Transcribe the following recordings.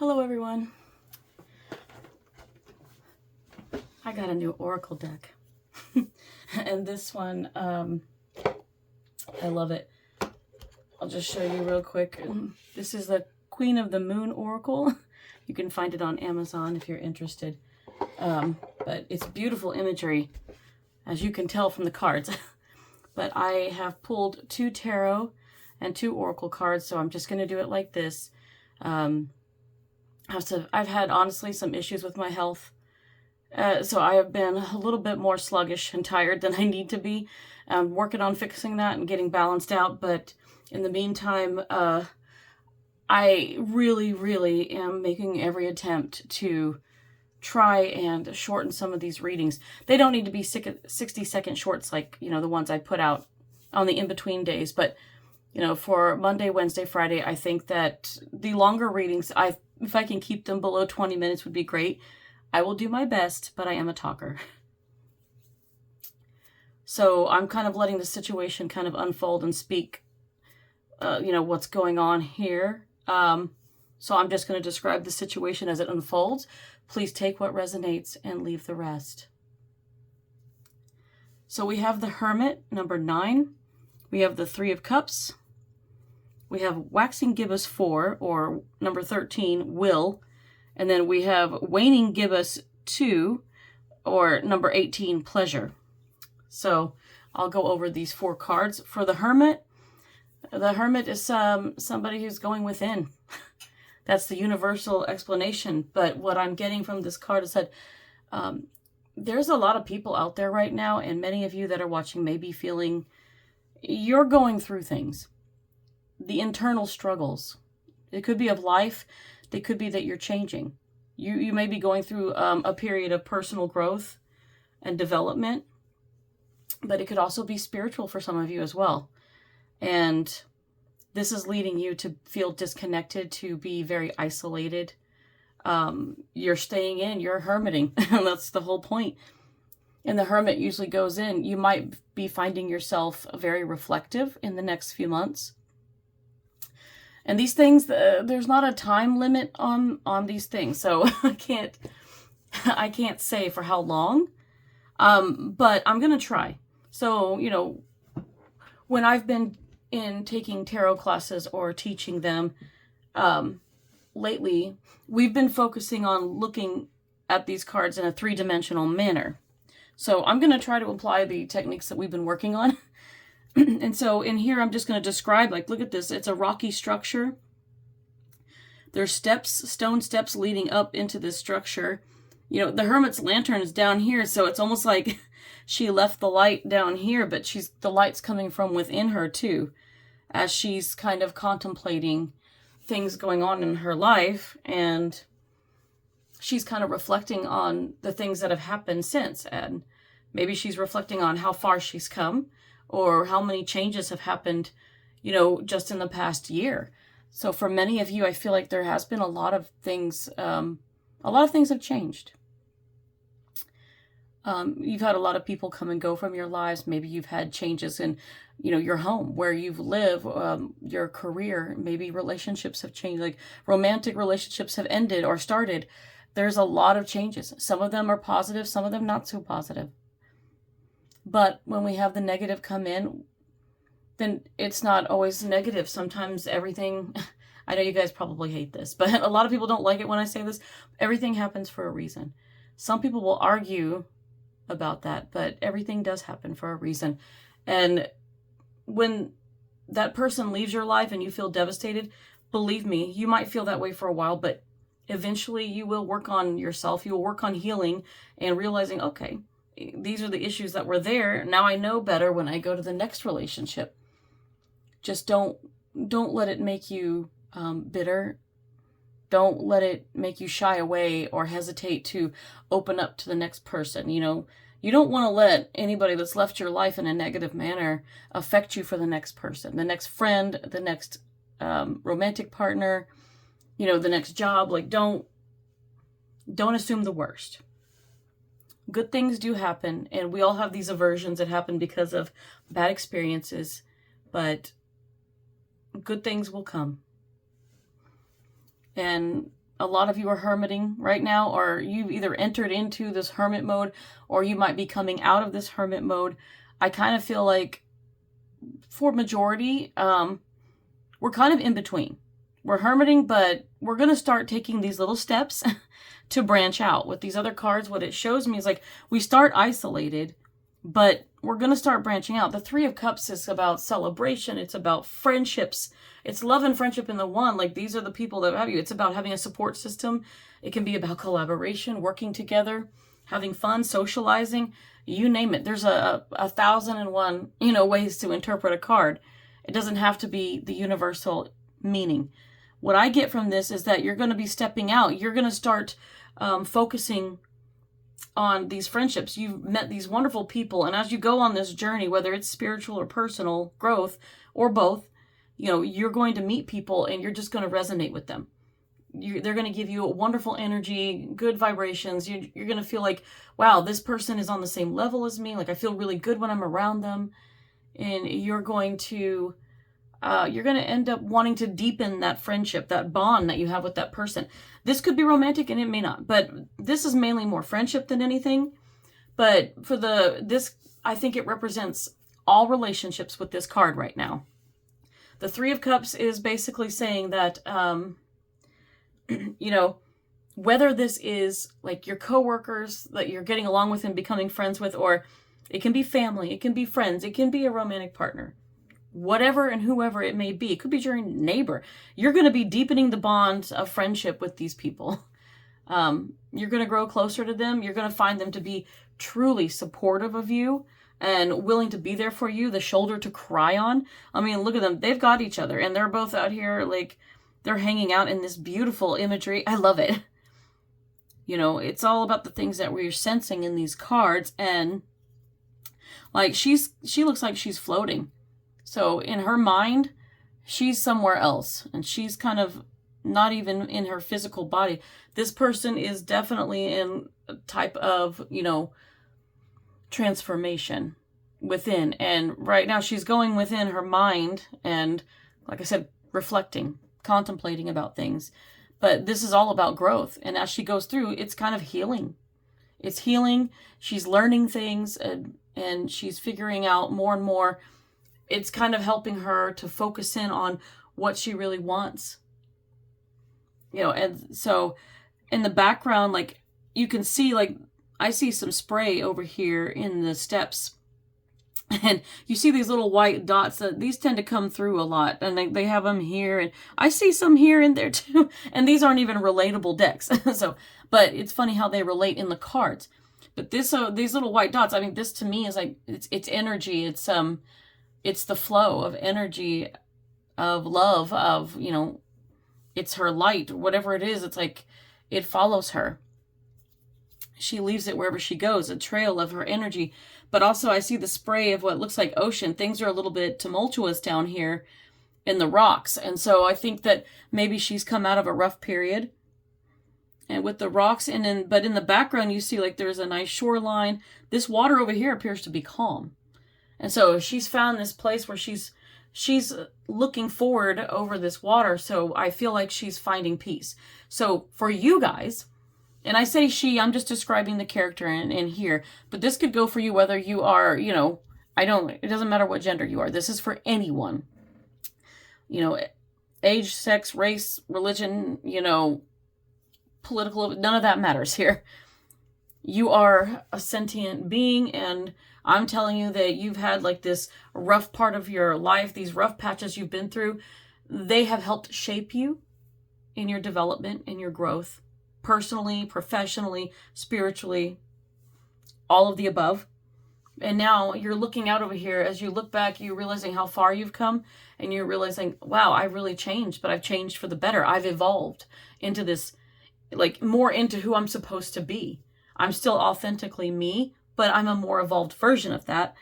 Hello everyone. I got a new Oracle deck. And this one, I love it. I'll just show you real quick. This is the Queen of the Moon Oracle. You can find it on Amazon if you're interested. But it's beautiful imagery, as you can tell from the cards. But I have pulled 2 tarot and 2 oracle cards, so I'm just going to do it like this. I've had, honestly, some issues with my health. So I have been a little bit more sluggish and tired than I need to be. I'm working on fixing that and getting balanced out. But in the meantime, I really am making every attempt to try and shorten some of these readings. They don't need to be 60-second shorts like, the ones I put out on the in-between days. But, for Monday, Wednesday, Friday, I think that the longer readings, if I can keep them below 20 minutes would be great. I will do my best, but I am a talker. So I'm kind of letting the situation kind of unfold and speak, what's going on here. So I'm just going to describe the situation as it unfolds. Please take what resonates and leave the rest. So we have the Hermit, number 9. We have the 3 of Cups. We have Waxing Gibbous 4, or number 13, Will. And then we have Waning Gibbous 2, or number 18, Pleasure. So I'll go over these 4 cards. For the Hermit is somebody who's going within. That's the universal explanation. But what I'm getting from this card is that there's a lot of people out there right now, and many of you that are watching may be feeling you're going through things. The internal struggles. It could be of life. They could be that you're changing. You may be going through a period of personal growth and development, but it could also be spiritual for some of you as well. And this is leading you to feel disconnected, to be very isolated. You're staying in, you're hermiting. That's the whole point. And the Hermit usually goes in. You might be finding yourself very reflective in the next few months. And these things, there's not a time limit on these things. So I can't say for how long, but I'm going to try. So, when I've been taking tarot classes or teaching them, lately, we've been focusing on looking at these cards in a 3-dimensional manner. So I'm going to try to apply the techniques that we've been working on. And so in here, I'm just going to describe, look at this. It's a rocky structure. There's stone steps leading up into this structure. The Hermit's lantern is down here, so it's almost like she left the light down here, but the light's coming from within her too, as she's kind of contemplating things going on in her life, and she's kind of reflecting on the things that have happened since, and maybe she's reflecting on how far she's come, or how many changes have happened, just in the past year. So for many of you, I feel like there has been a lot of things have changed. You've had a lot of people come and go from your lives. Maybe you've had changes in, your home, where you live, your career. Maybe relationships have changed, like romantic relationships have ended or started. There's a lot of changes. Some of them are positive, some of them not so positive. But when we have the negative come in, then it's not always negative. Sometimes everything, I know you guys probably hate this, but a lot of people don't like it when I say this. Everything happens for a reason. Some people will argue about that, but everything does happen for a reason. And when that person leaves your life and you feel devastated, believe me, you might feel that way for a while, but eventually you will work on yourself. You will work on healing and realizing, okay, these are the issues that were there. Now I know better when I go to the next relationship. Just don't let it make you bitter. Don't let it make you shy away or hesitate to open up to the next person. You don't want to let anybody that's left your life in a negative manner affect you for the next person, the next friend, the next romantic partner, the next job. Don't assume the worst. Good things do happen, and we all have these aversions that happen because of bad experiences, but good things will come. And a lot of you are hermiting right now, or you've either entered into this hermit mode, or you might be coming out of this hermit mode. I kind of feel like for majority, we're kind of in between. We're hermiting, but we're going to start taking these little steps to branch out. With these other cards, what it shows me is like we start isolated, but we're going to start branching out. The Three of Cups is about celebration. It's about friendships. It's love and friendship in the one. Like, these are the people that have you. It's about having a support system. It can be about collaboration, working together, having fun, socializing, you name it. There's a 1,001, ways to interpret a card. It doesn't have to be the universal meaning. What I get from this is that you're going to be stepping out. You're going to start focusing on these friendships. You've met these wonderful people, and as you go on this journey, whether it's spiritual or personal growth or both, you're going to meet people and you're just going to resonate with them. They're going to give you a wonderful energy, good vibrations. You're going to feel like, wow, this person is on the same level as me. Like, I feel really good when I'm around them. And you're going to end up wanting to deepen that friendship, that bond that you have with that person. This could be romantic and it may not, but this is mainly more friendship than anything. But for this, I think it represents all relationships with this card right now. The Three of Cups is basically saying that, whether this is like your coworkers that you're getting along with and becoming friends with, or it can be family, it can be friends, it can be a romantic partner, whatever and whoever it may be. It could be your neighbor. You're going to be deepening the bond of friendship with these people. You're going to grow closer to them. You're going to find them to be truly supportive of you and willing to be there for you, the shoulder to cry on. I mean, look at them. They've got each other, and they're both out here, like, they're hanging out in this beautiful imagery. I love it. It's all about the things that we're sensing in these cards, and like she looks like she's floating. So in her mind, she's somewhere else, and she's kind of not even in her physical body. This person is definitely in a type of, transformation within. And right now she's going within her mind and, like I said, reflecting, contemplating about things. But this is all about growth. And as she goes through, it's kind of healing. It's healing. She's learning things, and she's figuring out more and more. It's kind of helping her to focus in on what she really wants. And so in the background, like, you can see, like, I see some spray over here in the steps. And you see these little white dots. These tend to come through a lot. And they have them here. And I see some here and there too. And these aren't even relatable decks. But it's funny how they relate in the cards. But these little white dots, I mean, this to me is like, it's energy. It's the flow of energy, of love, of, it's her light, whatever it is. It's like, it follows her. She leaves it wherever she goes, a trail of her energy. But also I see the spray of what looks like ocean. Things are a little bit tumultuous down here in the rocks. And so I think that maybe she's come out of a rough period. And with the rocks, but in the background, you see like there's a nice shoreline. This water over here appears to be calm. And so she's found this place where she's looking forward over this water. So I feel like she's finding peace. So for you guys, and I say she, I'm just describing the character in here, but this could go for you whether you are, it doesn't matter what gender you are. This is for anyone. Age, sex, race, religion, political, none of that matters here. You are a sentient being, and I'm telling you that you've had like this rough part of your life, these rough patches you've been through. They have helped shape you in your development, in your growth, personally, professionally, spiritually, all of the above. And now you're looking out over here. As you look back, you're realizing how far you've come, and you're realizing, wow, I've really changed, but I've changed for the better. I've evolved into this, like, more into who I'm supposed to be. I'm still authentically me, but I'm a more evolved version of that.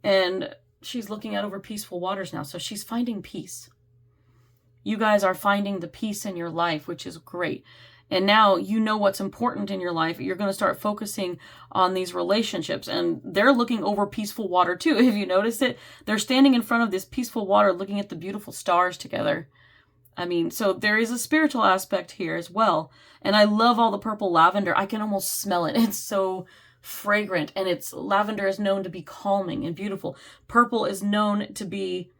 And she's looking out over peaceful waters now. So she's finding peace. You guys are finding the peace in your life, which is great. And now you know what's important in your life. You're going to start focusing on these relationships. And they're looking over peaceful water too. If you notice it, they're standing in front of this peaceful water looking at the beautiful stars together. I mean, so there is a spiritual aspect here as well. And I love all the purple lavender. I can almost smell it. It's so fragrant, and lavender is known to be calming and beautiful. Purple is known to be,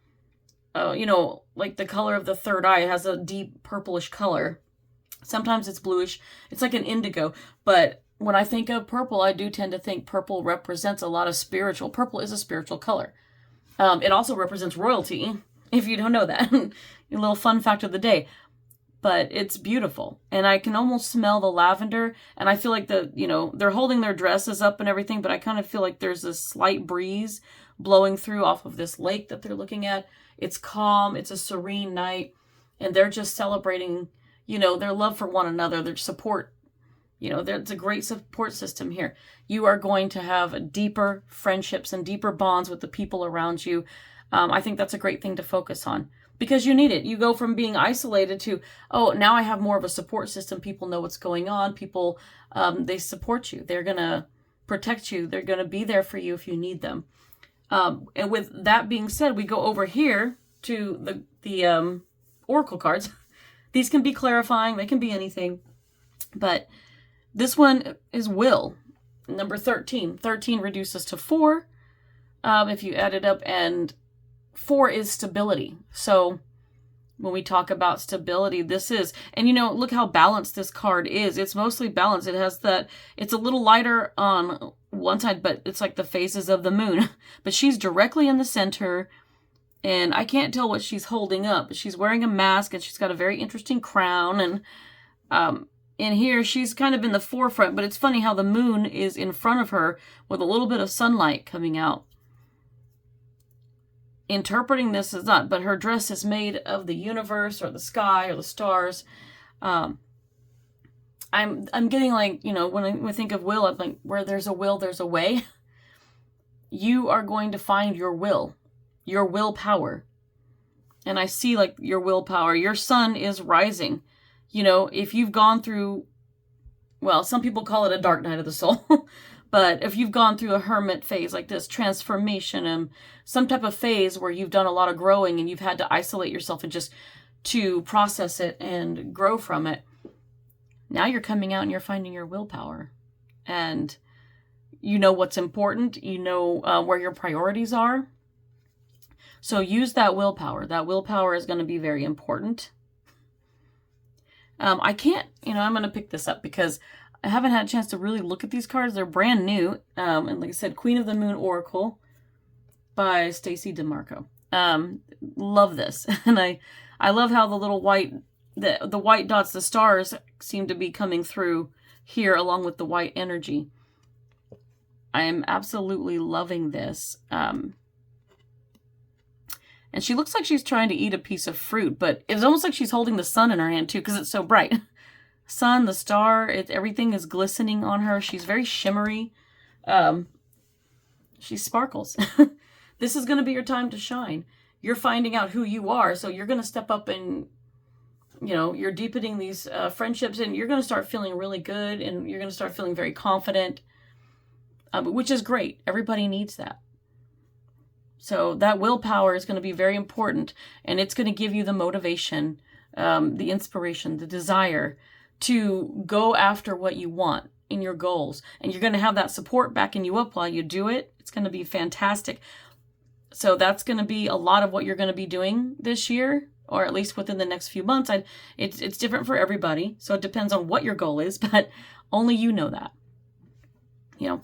like the color of the third eye. It has a deep purplish color. Sometimes it's bluish. It's like an indigo. But when I think of purple, I do tend to think purple represents a lot of spiritual. Purple is a spiritual color. It also represents royalty, if you don't know that. A little fun fact of the day. But it's beautiful. And I can almost smell the lavender. And I feel like they're holding their dresses up and everything, but I kind of feel like there's this slight breeze blowing through off of this lake that they're looking at. It's calm. It's a serene night. And they're just celebrating, their love for one another, their support. There's a great support system here. You are going to have deeper friendships and deeper bonds with the people around you. I think that's a great thing to focus on. Because you need it. You go from being isolated to, oh, now I have more of a support system. People know what's going on. People, they support you. They're going to protect you. They're going to be there for you if you need them. And with that being said, we go over here to the oracle cards. These can be clarifying. They can be anything. But this one is will. Number 13. 13 reduces to 4 if you add it up, and 4 is stability. So when we talk about stability, this is, and look how balanced this card is. It's mostly balanced. It has it's a little lighter on one side, but it's like the phases of the moon. But she's directly in the center, and I can't tell what she's holding up. She's wearing a mask, and she's got a very interesting crown, and in here, she's kind of in the forefront, but it's funny how the moon is in front of her with a little bit of sunlight coming out. Interpreting this as not, but her dress is made of the universe or the sky or the stars. I'm getting like, when we think of will, I'm like, where there's a will, there's a way. You are going to find your willpower. And I see like your willpower. Your sun is rising. If you've gone through, well, some people call it a dark night of the soul. But if you've gone through a hermit phase like this, transformation, some type of phase where you've done a lot of growing and you've had to isolate yourself and just to process it and grow from it, now you're coming out and you're finding your willpower. And you know what's important. You know where your priorities are. So use that willpower. That willpower is going to be very important. I can't, I'm going to pick this up because I haven't had a chance to really look at these cards. They're brand new. And like I said, Queen of the Moon Oracle by Stacey DeMarco. Love this. And I love how the little white, the white dots, the stars seem to be coming through here along with the white energy. I am absolutely loving this. And she looks like she's trying to eat a piece of fruit, but it's almost like she's holding the sun in her hand too, because it's so bright. Sun, the star, everything is glistening on her. She's very shimmery. She sparkles. This is going to be your time to shine. You're finding out who you are, so you're going to step up and, you're deepening these friendships, and you're going to start feeling really good, and you're going to start feeling very confident, which is great. Everybody needs that. So that willpower is going to be very important, and it's going to give you the motivation, the inspiration, the desire to go after what you want in your goals. And you're going to have that support backing you up while you do it. It's going to be fantastic. So that's going to be a lot of what you're going to be doing this year, or at least within the next few months. It's different for everybody, so it depends on what your goal is, but only you know that.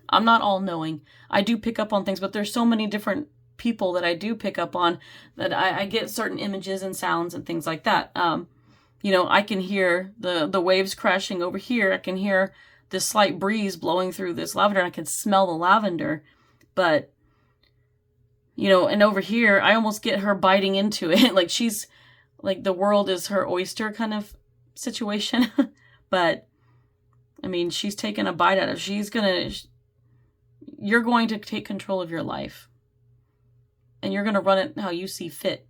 I'm not all-knowing. I do pick up on things, but there's so many different people that I do pick up on that I get certain images and sounds and things like that. I can hear the waves crashing over here. I can hear this slight breeze blowing through this lavender, and I can smell the lavender. But, and over here, I almost get her biting into it. Like she's, like the world is her oyster kind of situation. But, she's taking a bite out of it. You're going to take control of your life. And you're going to run it how you see fit.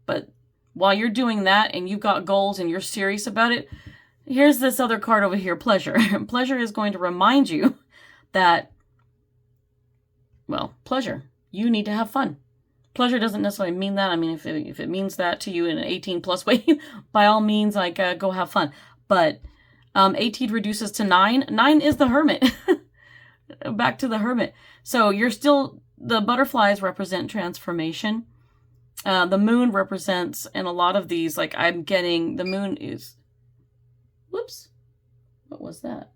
But while you're doing that and you've got goals and you're serious about it, here's this other card over here, pleasure. Pleasure is going to remind you that, pleasure. You need to have fun. pleasure doesn't necessarily mean that. I mean, if it means that to you in an 18 plus way, by all means, like, go have fun. But 18 reduces to 9. 9 is the hermit. Back to the hermit. So you're still, the butterflies represent transformation. The moon represents, in a lot of these, like I'm getting, the moon is, whoops, what was that?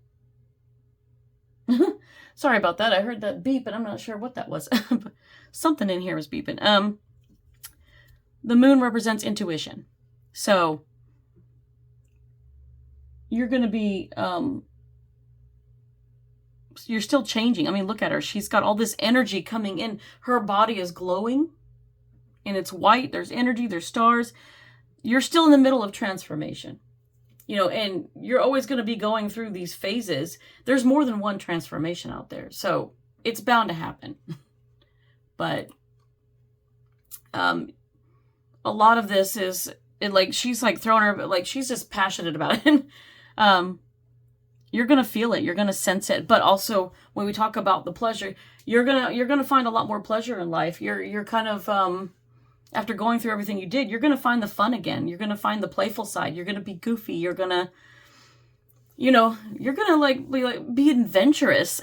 Sorry about that. I heard that beep, and I'm not sure what that was. Something in here was beeping. The moon represents intuition. So you're going to be, you're still changing. I mean, look at her. She's got all this energy coming in. Her body is glowing, and it's white. There's energy. There's stars. You're still in the middle of transformation. You know, and you're always going to be going through these phases. There's more than one transformation out there. So it's bound to happen. But a lot of this is, like, she's like throwing her, like, she's just passionate about it. You're going to feel it. You're going to sense it. But also when we talk about the pleasure, you're going to find a lot more pleasure in life. You're kind of, after going through everything you did, you're going to find the fun again. You're going to find the playful side. You're going to be goofy. You're going to, you know, you're going to be adventurous.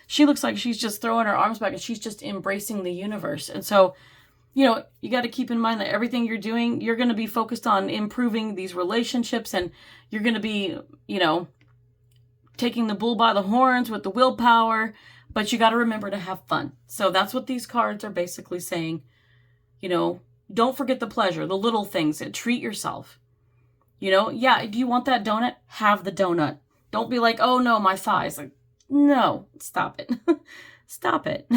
She looks like she's just throwing her arms back and she's just embracing the universe. And so, you know, you got to keep in mind that everything you're doing, you're going to be focused on improving these relationships, and you're going to be, you know, taking the bull by the horns with the willpower, but you got to remember to have fun. So that's what these cards are basically saying. You know, don't forget the pleasure, the little things, and treat yourself. You know, yeah, if you want that donut, have the donut. Don't be like, oh no, my thighs. Like, no, stop it. Stop it.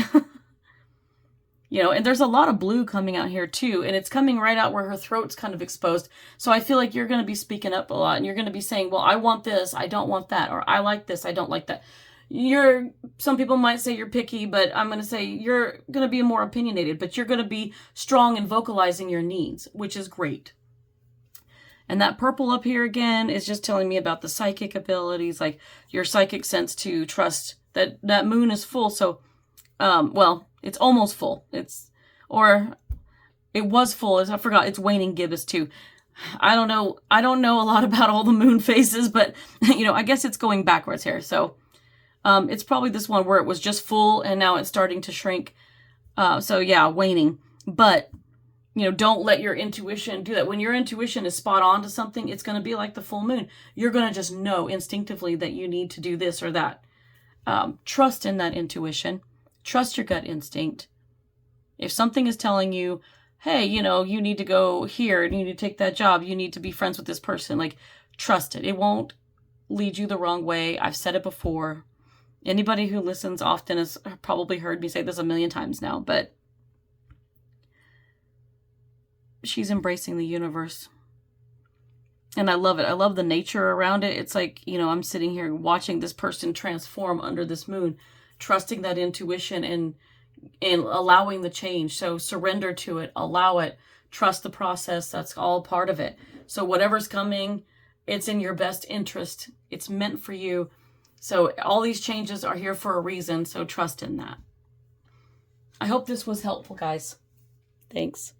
You know, and there's a lot of blue coming out here too, and it's coming right out where her throat's kind of exposed. So I feel like you're going to be speaking up a lot, and you're going to be saying, well, I want this, I don't want that, or I like this, I don't like that. Some people might say you're picky, but I'm going to say you're going to be more opinionated, but you're going to be strong in vocalizing your needs, which is great. And that purple up here again is just telling me about the psychic abilities, like your psychic sense to trust that that moon is full. So, well, it's almost full. It was full. I forgot it's waning gibbous too. I don't know a lot about all the moon phases, but you know, I guess it's going backwards here. So, it's probably this one where it was just full and now it's starting to shrink. So yeah, waning. But, you know, don't let your intuition do that. When your intuition is spot on to something, it's going to be like the full moon. You're going to just know instinctively that you need to do this or that. Trust in that intuition. Trust your gut instinct. If something is telling you, hey, you know, you need to go here, you need to take that job, you need to be friends with this person, like, trust it. It won't lead you the wrong way. I've said it before. Anybody who listens often has probably heard me say this a million times now, but she's embracing the universe. And I love it. I love the nature around it. It's like, you know, I'm sitting here watching this person transform under this moon, trusting that intuition and allowing the change. So surrender to it, allow it, trust the process. That's all part of it. So whatever's coming, it's in your best interest. It's meant for you. So all these changes are here for a reason, so trust in that. I hope this was helpful, guys. Thanks.